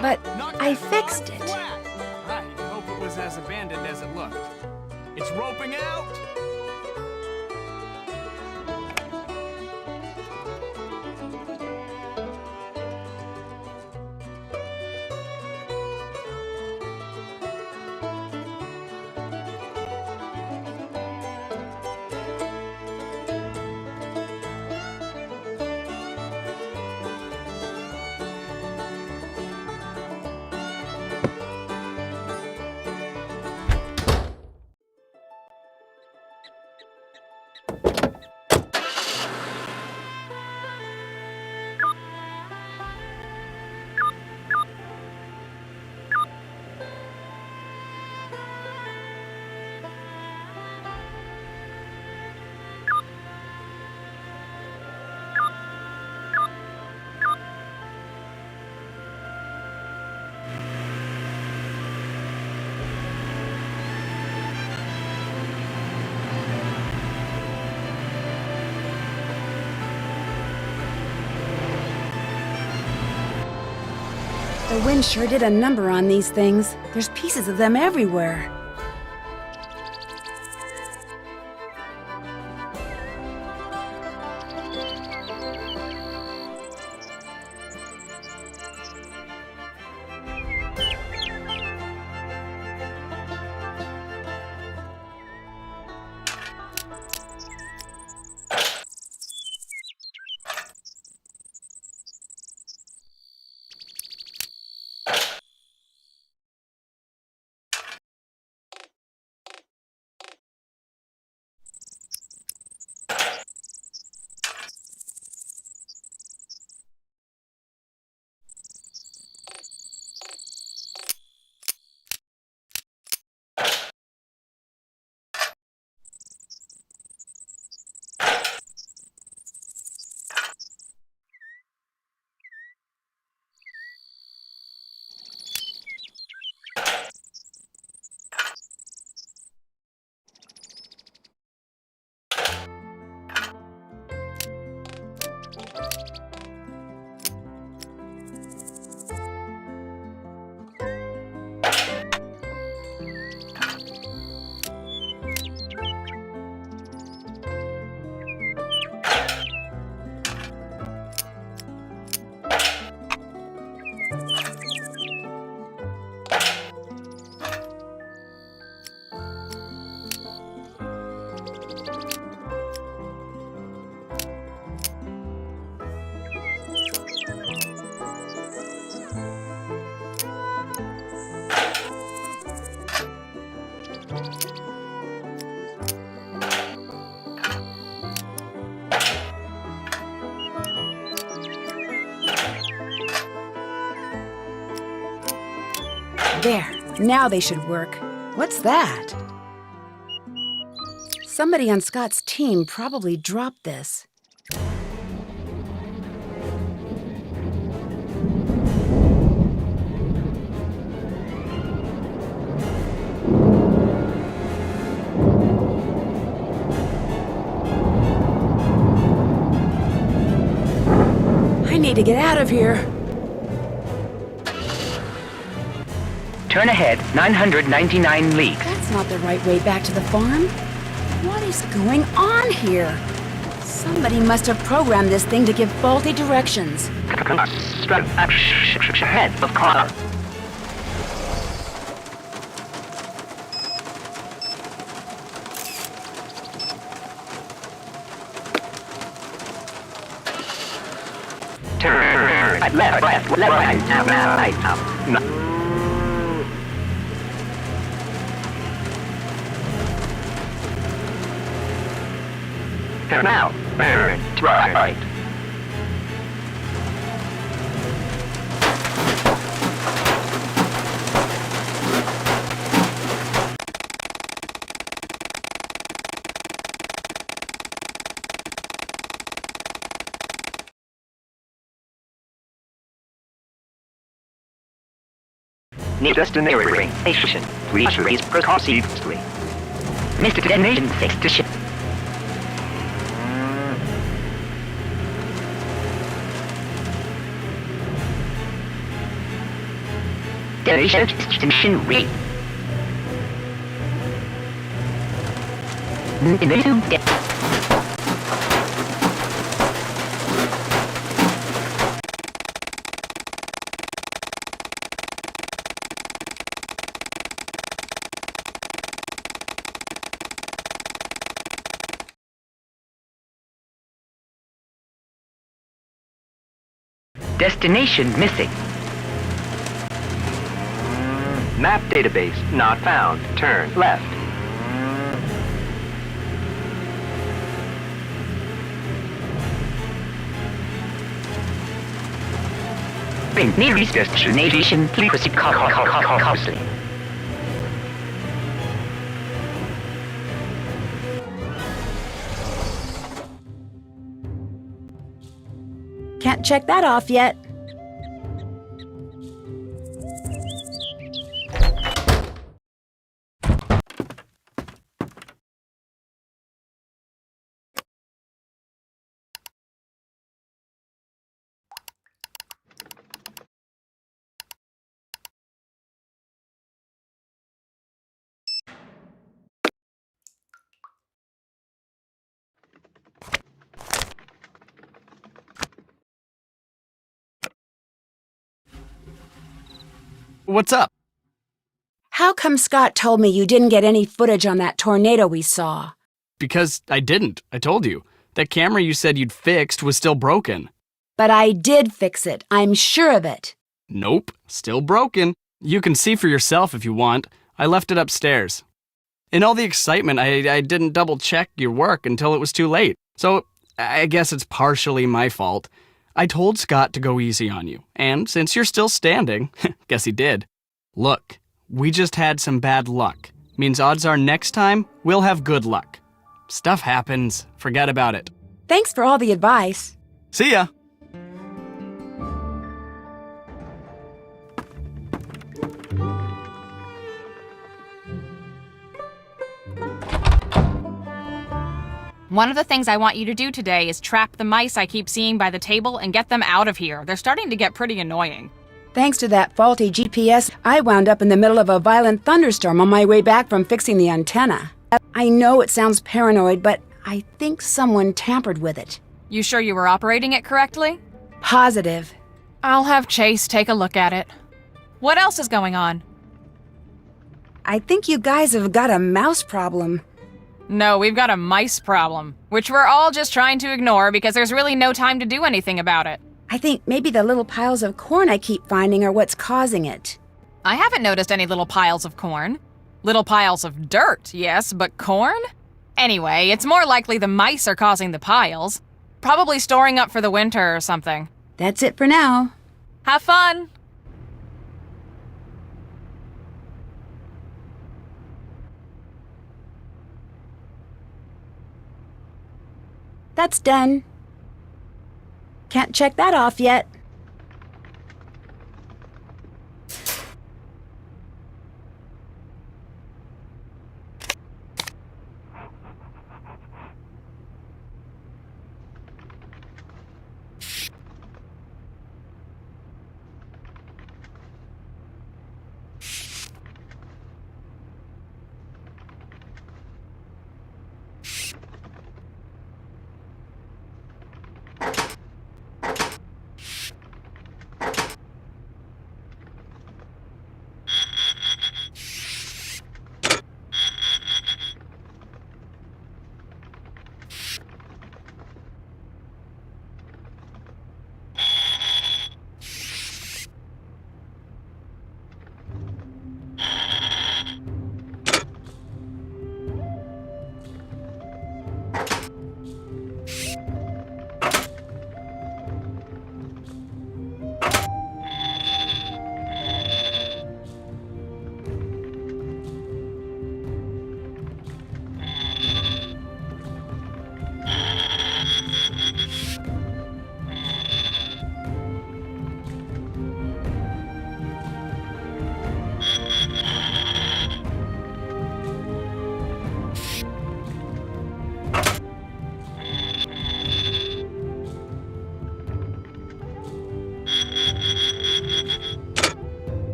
but I fixed it. I hope it was as abandoned as it looked. It's roping out! The wind sure did a number on these things. There's pieces of them everywhere. There, now they should work. What's that? Somebody on Scott's team probably dropped this. I need to get out of here. Turn ahead 999 leagues. That's not the right way back to the farm. What is going on here? Somebody must have programmed this thing to give faulty directions. Ahead of car. Turn left, right. Turn now. Turn right. Near destination. Please raise precautiously. Mr. Destination 6 to ship. Destination read. Destination missing. Map database not found. Turn left. Nearest destination, please proceed cautiously. Can't check that off yet. What's up? How come Scott told me you didn't get any footage on that tornado we saw? Because I didn't. I told you. That camera you said you'd fixed was still broken. But I did fix it. I'm sure of it. Nope, still broken. You can see for yourself if you want. I left it upstairs. In all the excitement, I didn't double-check your work until it was too late. So I guess it's partially my fault. I told Scott to go easy on you, and since you're still standing, guess he did. Look, we just had some bad luck. Means odds are next time, we'll have good luck. Stuff happens. Forget about it. Thanks for all the advice. See ya! One of the things I want you to do today is trap the mice I keep seeing by the table and get them out of here. They're starting to get pretty annoying. Thanks to that faulty GPS, I wound up in the middle of a violent thunderstorm on my way back from fixing the antenna. I know it sounds paranoid, but I think someone tampered with it. You sure you were operating it correctly? Positive. I'll have Chase take a look at it. What else is going on? I think you guys have got a mouse problem. No, we've got a mice problem, which we're all just trying to ignore because there's really no time to do anything about it. I think maybe the little piles of corn I keep finding are what's causing it. I haven't noticed any little piles of corn. Little piles of dirt, yes, but corn? Anyway, it's more likely the mice are causing the piles. Probably storing up for the winter or something. That's it for now. Have fun! That's done. Can't check that off yet.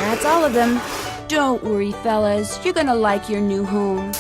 That's all of them. Don't worry, fellas. You're gonna like your new home.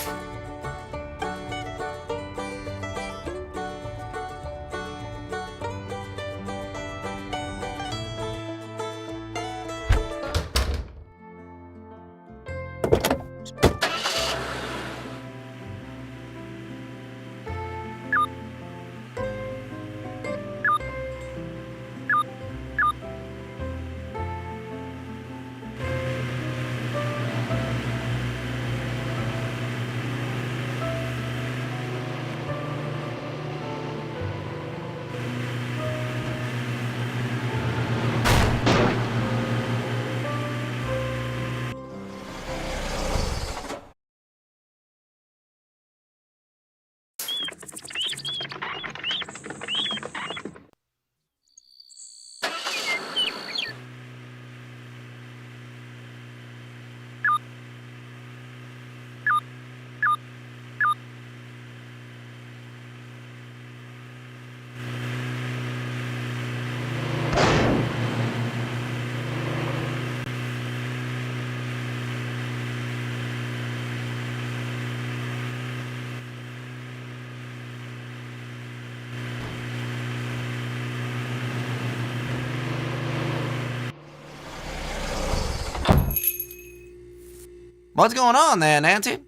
What's going on there, Nancy?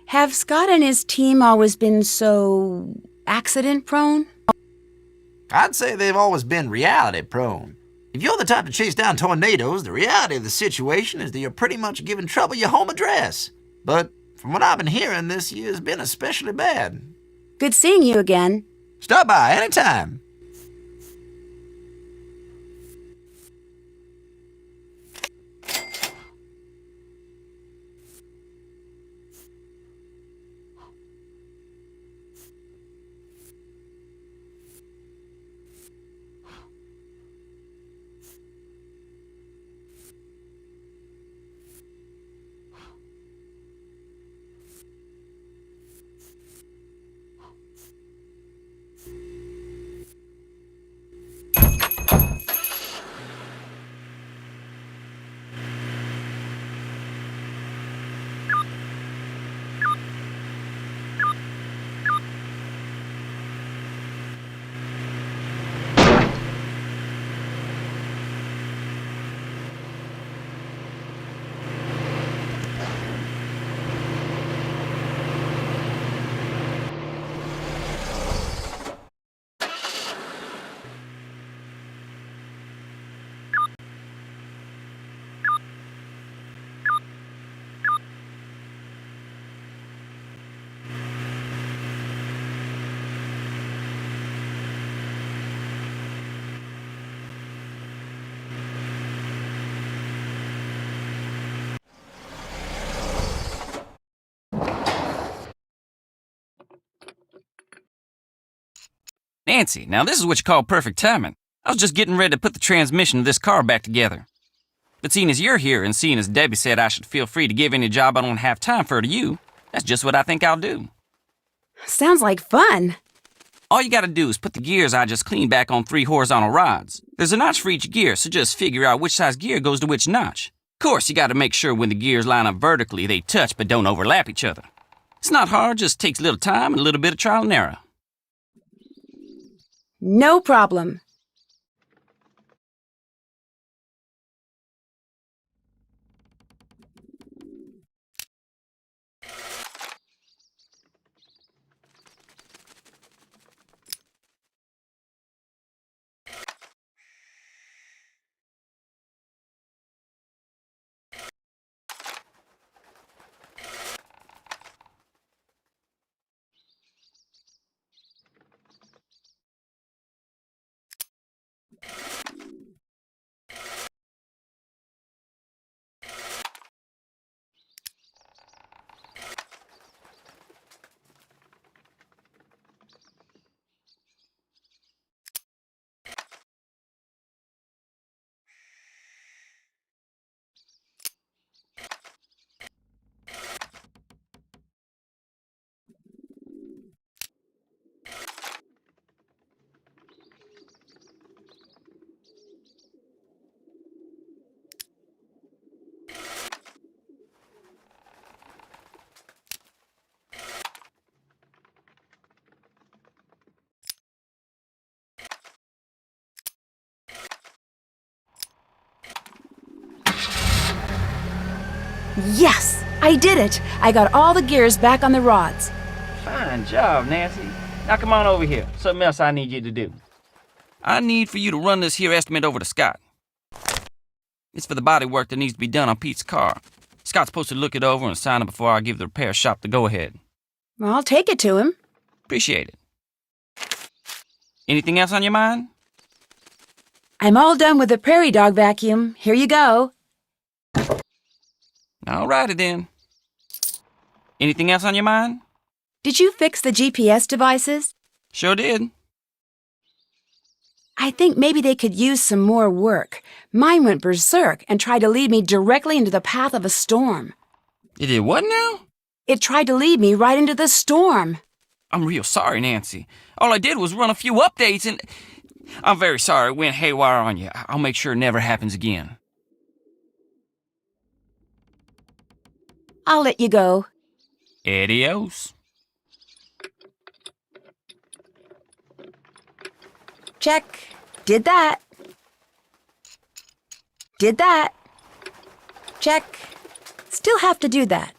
Have Scott and his team always been so accident-prone? I'd say they've always been reality-prone. If you're the type to chase down tornadoes, the reality of the situation is that you're pretty much giving trouble your home address. But from what I've been hearing, this year's been especially bad. Good seeing you again. Stop by anytime. Nancy, now this is what you call perfect timing. I was just getting ready to put the transmission of this car back together. But seeing as you're here and seeing as Debbie said I should feel free to give any job I don't have time for to you, that's just what I think I'll do. Sounds like fun. All you gotta do is put the gears I just cleaned back on 3 horizontal rods. There's a notch for each gear, so just figure out which size gear goes to which notch. Of course, you gotta make sure when the gears line up vertically, they touch but don't overlap each other. It's not hard, just takes a little time and a little bit of trial and error. No problem. Yes! I did it! I got all the gears back on the rods. Fine job, Nancy. Now come on over here. Something else I need you to do. I need for you to run this here estimate over to Scott. It's for the body work that needs to be done on Pete's car. Scott's supposed to look it over and sign it before I give the repair shop the go-ahead. Well, I'll take it to him. Appreciate it. Anything else on your mind? I'm all done with the prairie dog vacuum. Here you go. Alrighty then. Anything else on your mind? Did you fix the GPS devices? Sure did. I think maybe they could use some more work. Mine went berserk and tried to lead me directly into the path of a storm. It did what now? It tried to lead me right into the storm. I'm real sorry, Nancy. All I did was run a few updates and... I'm very sorry it went haywire on you. I'll make sure it never happens again. I'll let you go. Adios. Check. Did that. Did that. Check. Still have to do that.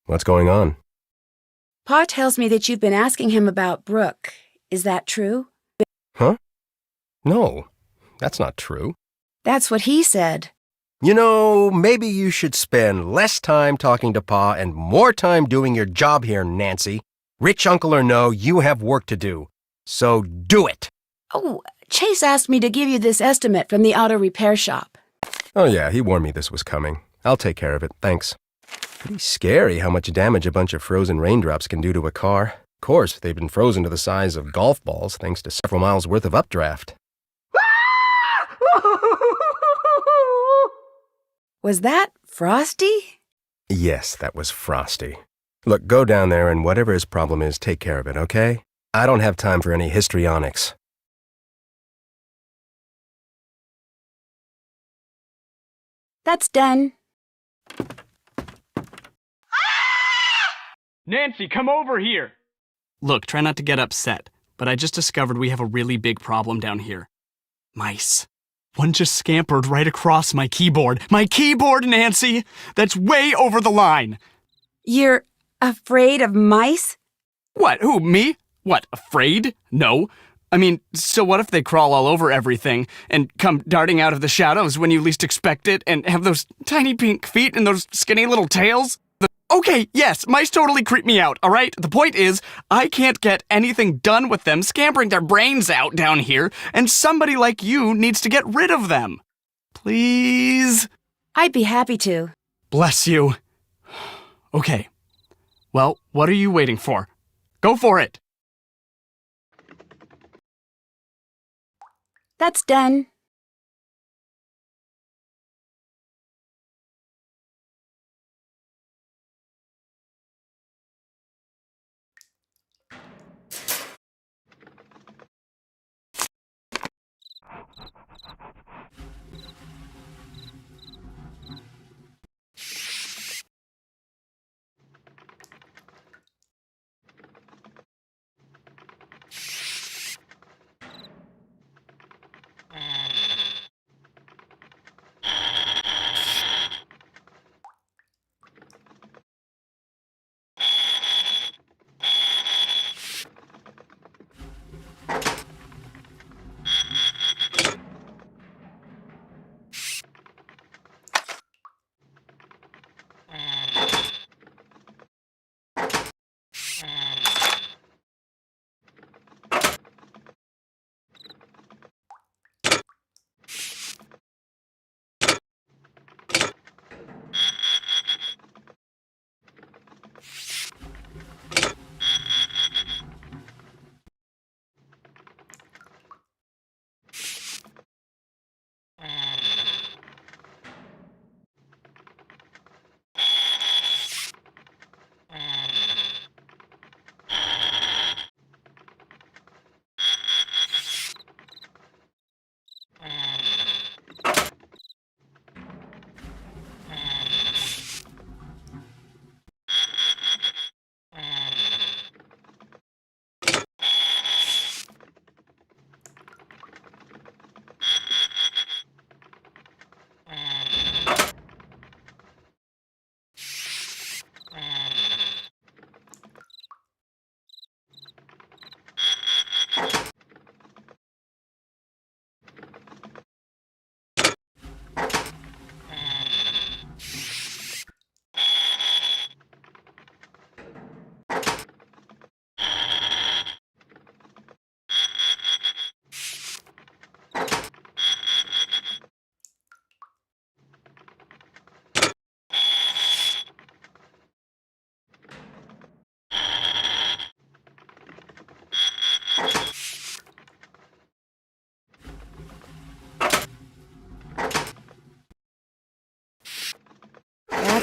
What's going on? Pa tells me that you've been asking him about Brooke. Is that true? Huh? No, that's not true. That's what he said. You know, maybe you should spend less time talking to Pa and more time doing your job here, Nancy. Rich uncle or no, you have work to do. So do it. Oh, Chase asked me to give you this estimate from the auto repair shop. Oh yeah, he warned me this was coming. I'll take care of it, thanks. Pretty scary how much damage a bunch of frozen raindrops can do to a car. Of course, they've been frozen to the size of golf balls thanks to several miles worth of updraft. Was that Frosty? Yes, that was Frosty. Look, go down there and whatever his problem is, take care of it, okay? I don't have time for any histrionics. That's done. Nancy, come over here! Look, try not to get upset, but I just discovered we have a really big problem down here. Mice. One just scampered right across my keyboard. My keyboard, Nancy! That's way over the line! You're afraid of mice? What, who, me? What, afraid? No. I mean, so what if they crawl all over everything and come darting out of the shadows when you least expect it and have those tiny pink feet and those skinny little tails? Okay, yes, mice totally creep me out, alright? The point is, I can't get anything done with them scampering their brains out down here, and somebody like you needs to get rid of them. Please? I'd be happy to. Bless you. Okay. Well, what are you waiting for? Go for it. That's done.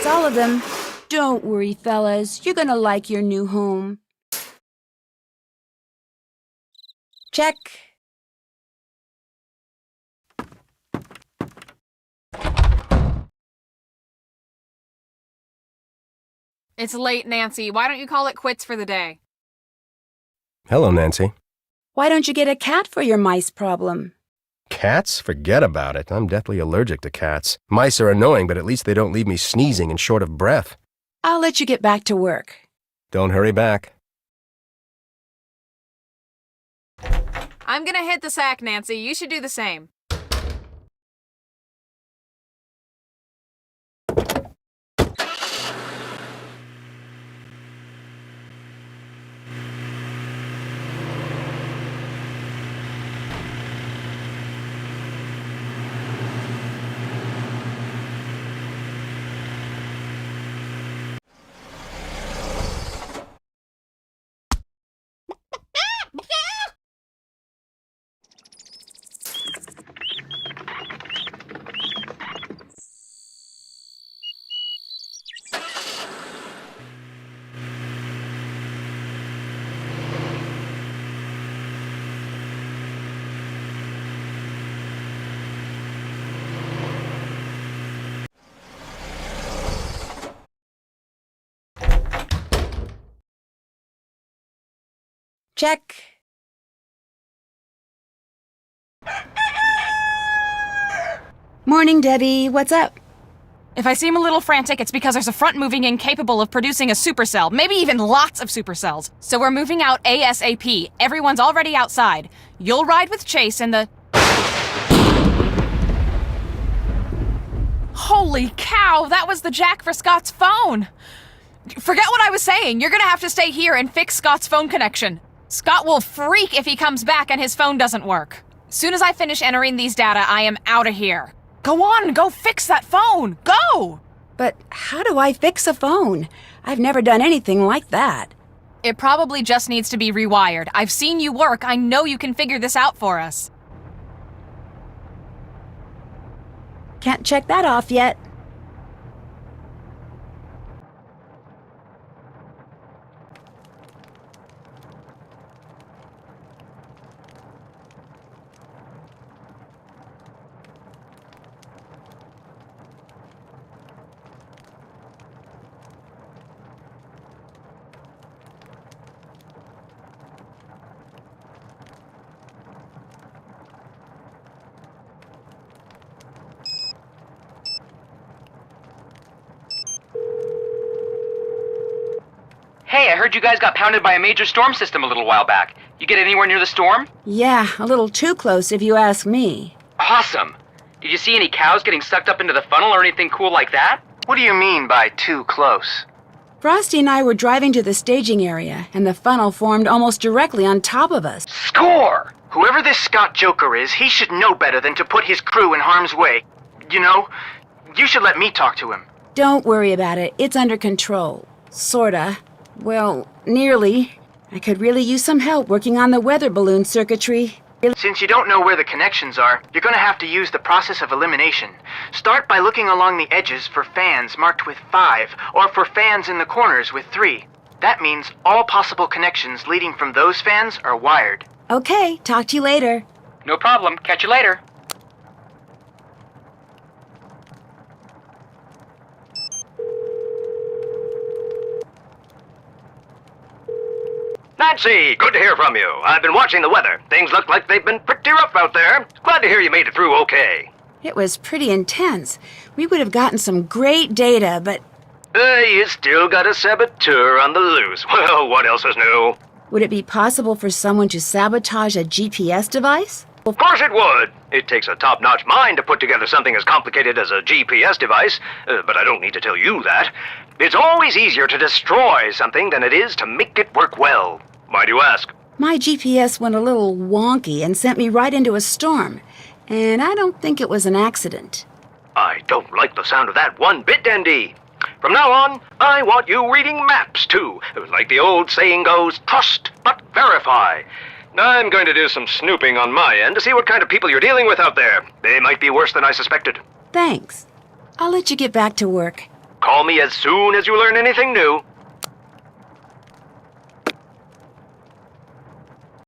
That's all of them. Don't worry, fellas. You're gonna like your new home. Check. It's late, Nancy. Why don't you call it quits for the day? Hello, Nancy. Why don't you get a cat for your mice problem? Cats? Forget about it. I'm deathly allergic to cats. Mice are annoying, but at least they don't leave me sneezing and short of breath. I'll let you get back to work. Don't hurry back. I'm gonna hit the sack, Nancy. You should do the same. Check. Morning, Debbie. What's up? If I seem a little frantic, it's because there's a front moving in capable of producing a supercell, maybe even lots of supercells. So we're moving out ASAP. Everyone's already outside. You'll ride with Chase in the... Holy cow, that was the jack for Scott's phone! Forget what I was saying. You're gonna have to stay here and fix Scott's phone connection. Scott will freak if he comes back and his phone doesn't work. Soon as I finish entering these data, I am out of here. Go on, go fix that phone! Go! But how do I fix a phone? I've never done anything like that. It probably just needs to be rewired. I've seen you work. I know you can figure this out for us. Can't check that off yet. Hey, I heard you guys got pounded by a major storm system a little while back. You get anywhere near the storm? Yeah, a little too close if you ask me. Awesome! Did you see any cows getting sucked up into the funnel or anything cool like that? What do you mean by too close? Frosty and I were driving to the staging area, and the funnel formed almost directly on top of us. Score! Whoever this Scott Joker is, he should know better than to put his crew in harm's way. You know, you should let me talk to him. Don't worry about it. It's under control. Sorta. Well, nearly. I could really use some help working on the weather balloon circuitry. Since you don't know where the connections are, you're gonna have to use the process of elimination. Start by looking along the edges for fans marked with 5, or for fans in the corners with 3. That means all possible connections leading from those fans are wired. Okay, talk to you later. No problem. Catch you later. Nancy, good to hear from you. I've been watching the weather. Things look like they've been pretty rough out there. Glad to hear you made it through okay. It was pretty intense. We would have gotten some great data, but You still got a saboteur on the loose. Well, what else is new? would it be possible for someone to sabotage a GPS device? Of course it would. It takes a top-notch mind to put together something as complicated as a GPS device, but I don't need to tell you that. It's always easier to destroy something than it is to make it work well. Why do you ask? My GPS went a little wonky and sent me right into a storm, and I don't think it was an accident. I don't like the sound of that one bit, Andy. From now on, I want you reading maps, too. Like the old saying goes, trust but verify. I'm going to do some snooping on my end to see what kind of people you're dealing with out there. They might be worse than I suspected. Thanks. I'll let you get back to work. Call me as soon as you learn anything new.